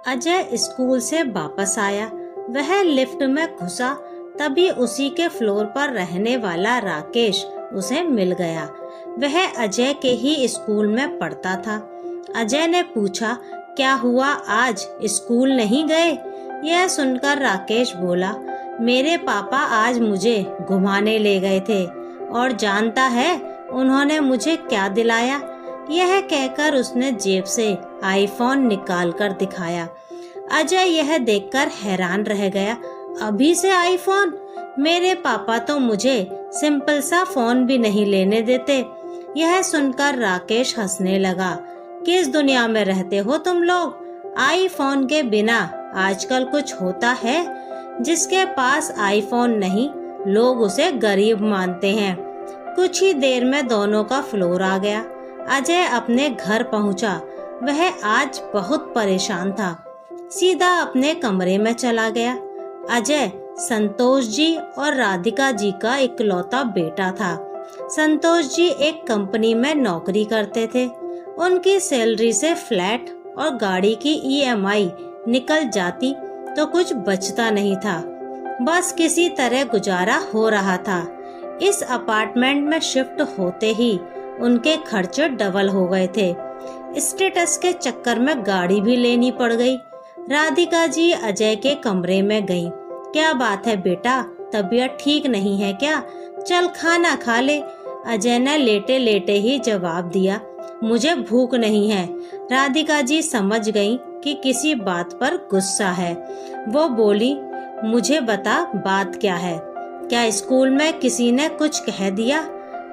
Ajay school से वापस आया। वह लिफ्ट में घुसा, तभी उसी के फ्लोर पर रहने वाला राकेश उसे मिल गया। वह अजय के ही स्कूल में पढ़ता था। अजय ने पूछा, क्या हुआ, आज स्कूल नहीं गए? यह सुनकर राकेश बोला, मेरे पापा आज मुझे घुमाने ले गए थे और जानता है उन्होंने मुझे क्या दिलाया? यह कहकर उसने जेब से आईफोन निकाल कर दिखाया। अजय यह देखकर हैरान रह गया। अभी से आईफोन? मेरे पापा तो मुझे सिंपल सा फोन भी नहीं लेने देते। यह सुनकर राकेश हंसने लगा। किस दुनिया में रहते हो तुम लोग? आईफोन के बिना आजकल कुछ होता है? जिसके पास आईफोन नहीं, लोग उसे गरीब मानते हैं। कुछ ही देर में दोनों का फ्लोर आ गया। अजय अपने घर पहुंचा। वह आज बहुत परेशान था। सीधा अपने कमरे में चला गया। अजय संतोष जी और राधिका जी का इकलौता बेटा था। संतोष जी एक कंपनी में नौकरी करते थे। उनकी सैलरी से फ्लैट और गाड़ी की ईएमआई निकल जाती तो कुछ बचता नहीं था। बस किसी तरह गुजारा हो रहा था। इस अपार्टमेंट में शिफ्ट होते ही उनके खर्चे डबल हो गए थे। स्टेटस के चक्कर में गाड़ी भी लेनी पड़ गई। राधिका जी अजय के कमरे में गईं। क्या बात है बेटा, तबीयत ठीक नहीं है क्या? चल खाना खा ले। अजय ने लेटे लेटे ही जवाब दिया, मुझे भूख नहीं है। राधिका जी समझ गईं कि किसी बात पर गुस्सा है। वो बोली, मुझे बता बात क्या है? क्या स्कूल में किसी ने कुछ कह दिया?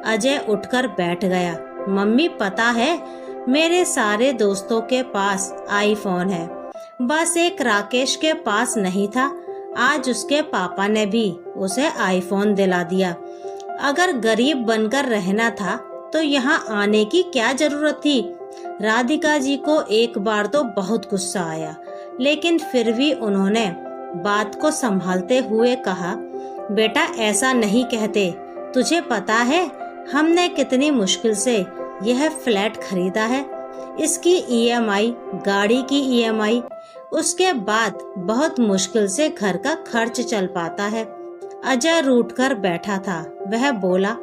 अजय उठकर बैठ गया। मम्मी पता है, मेरे सारे दोस्तों के पास आईफोन है, बस एक राकेश के पास नहीं था। आज उसके पापा ने भी उसे आईफोन दिला दिया। अगर गरीब बनकर रहना था तो यहाँ आने की क्या जरूरत थी? राधिका जी को एक बार तो बहुत गुस्सा आया, लेकिन फिर भी उन्होंने बात को संभालते हुए कहा, बेटा ऐसा नहीं कहते। तुझे पता है हमने कितनी मुश्किल से यह फ्लैट खरीदा है। इसकी ईएमआई, गाड़ी की ईएमआई, उसके बाद बहुत मुश्किल से घर का खर्च चल पाता है। अजय रूठ कर बैठा था। वह बोला,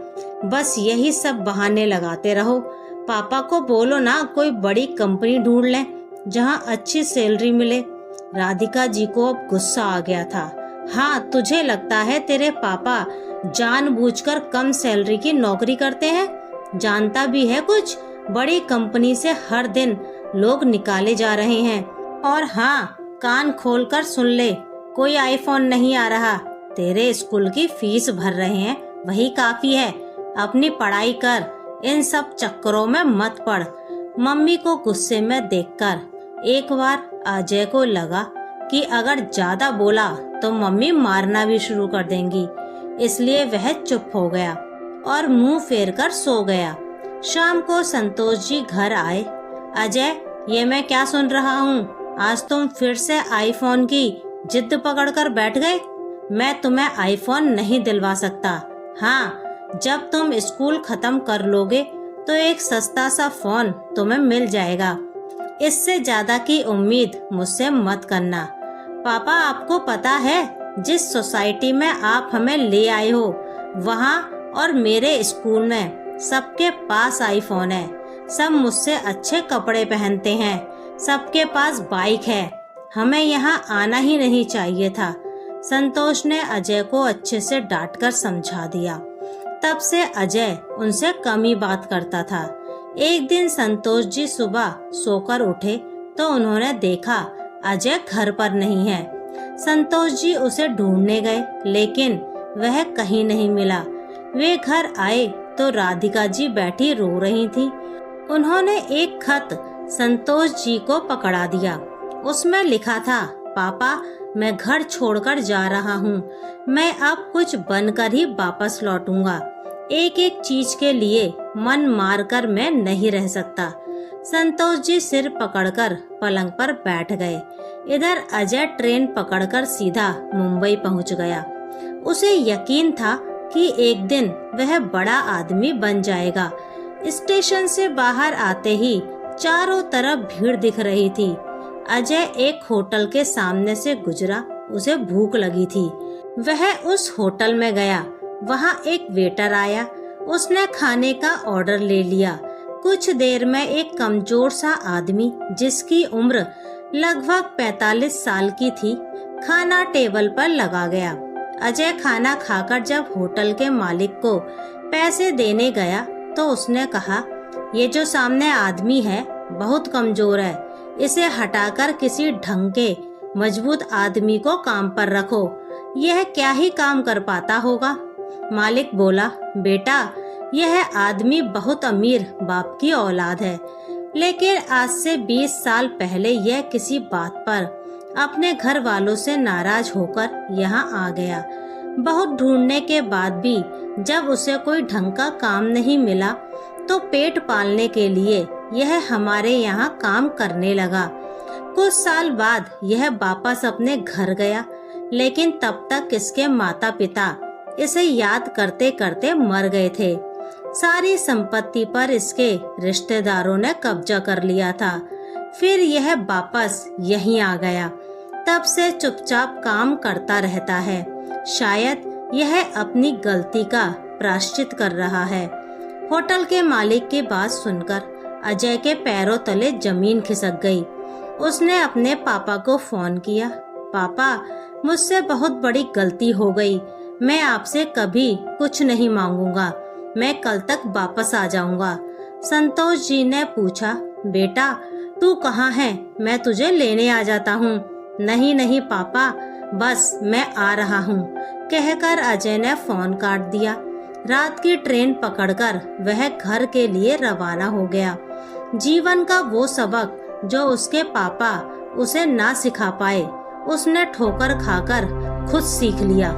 बस यही सब बहाने लगाते रहो। पापा को बोलो ना कोई बड़ी कंपनी ढूंढ लें जहां अच्छी सैलरी मिले। राधिका जी को अब गुस्सा आ गया था। हाँ, तुझे लगता है तेरे पापा जानबूझकर कम सैलरी की नौकरी करते हैं? जानता भी है कुछ? बड़ी कंपनी से हर दिन लोग निकाले जा रहे हैं। और हाँ, कान खोलकर सुन ले, कोई आईफोन नहीं आ रहा। तेरे स्कूल की फीस भर रहे हैं, वही काफी है। अपनी पढ़ाई कर, इन सब चक्करों में मत पड़। मम्मी को गुस्से में देखकर एक बार अजय को लगा कि अगर ज्यादा बोला तो मम्मी मारना भी शुरू कर देंगी, इसलिए वह चुप हो गया और मुंह फेर कर सो गया। शाम को संतोष जी घर आए। अजय, ये मैं क्या सुन रहा हूँ? आज तुम फिर से आईफोन की जिद पकड़कर बैठ गए। मैं तुम्हें आईफोन नहीं दिलवा सकता। हाँ, जब तुम स्कूल खत्म कर लोगे तो एक सस्ता सा फोन तुम्हें मिल जाएगा। इससे ज्यादा की उम्मीद मुझसे मत करना। पापा, आपको पता है जिस सोसाइटी में आप हमें ले आए हो वहाँ और मेरे स्कूल में सबके पास आईफोन है। सब मुझसे अच्छे कपड़े पहनते हैं, सबके पास बाइक है। हमें यहाँ आना ही नहीं चाहिए था। संतोष ने अजय को अच्छे से डांटकर समझा दिया। तब से अजय उनसे कम ही बात करता था। एक दिन संतोष जी सुबह सोकर उठे तो उन्होंने देखा अजय घर पर नहीं है। संतोष जी उसे ढूंढने गए, लेकिन वह कहीं नहीं मिला। वे घर आए तो राधिका जी बैठी रो रही थी। उन्होंने एक खत संतोष जी को पकड़ा दिया। उसमें लिखा था, पापा, मैं घर छोड़कर जा रहा हूँ। मैं अब कुछ बनकर ही वापस लौटूंगा। एक एक चीज के लिए मन मारकर मैं नहीं रह सकता। संतोष जी सिर पकड़कर पलंग पर बैठ गए। इधर अजय ट्रेन पकड़कर सीधा मुंबई पहुँच गया। उसे यकीन था कि एक दिन वह बड़ा आदमी बन जाएगा। स्टेशन से बाहर आते ही चारों तरफ भीड़ दिख रही थी। अजय एक होटल के सामने से गुजरा। उसे भूख लगी थी। वह उस होटल में गया। वहाँ एक वेटर आया। उसने खाने का ऑर्डर ले लिया। कुछ देर में एक कमजोर सा आदमी, जिसकी उम्र लगभग 45 साल की थी, खाना टेबल पर लगा गया। अजय खाना खाकर जब होटल के मालिक को पैसे देने गया तो उसने कहा, ये जो सामने आदमी है बहुत कमजोर है, इसे हटाकर किसी ढंग के मजबूत आदमी को काम पर रखो, यह क्या ही काम कर पाता होगा। मालिक बोला, बेटा यह आदमी बहुत अमीर बाप की औलाद है, लेकिन आज से 20 साल पहले यह किसी बात पर अपने घर वालों से नाराज होकर यहाँ आ गया। बहुत ढूंढने के बाद भी जब उसे कोई ढंग का काम नहीं मिला तो पेट पालने के लिए यह हमारे यहाँ काम करने लगा। कुछ साल बाद यह वापस अपने घर गया, लेकिन तब तक इसके माता पिता इसे याद करते करते मर गए थे। सारी संपत्ति पर इसके रिश्तेदारों ने कब्जा कर लिया था। फिर यह वापस यहीं आ गया। तब से चुपचाप काम करता रहता है। शायद यह अपनी गलती का प्रायश्चित कर रहा है। होटल के मालिक की बात सुनकर अजय के पैरों तले जमीन खिसक गई। उसने अपने पापा को फोन किया, पापा मुझसे बहुत बड़ी गलती हो गई, मैं आपसे कभी कुछ नहीं मांगूंगा, मैं कल तक वापस आ जाऊंगा। संतोष जी ने पूछा, बेटा तू कहाँ है, मैं तुझे लेने आ जाता हूँ। नहीं नहीं पापा, बस मैं आ रहा हूँ, कहकर अजय ने फोन काट दिया। रात की ट्रेन पकड़कर वह घर के लिए रवाना हो गया। जीवन का वो सबक जो उसके पापा उसे ना सिखा पाए, उसने ठोकर खाकर खुद सीख लिया।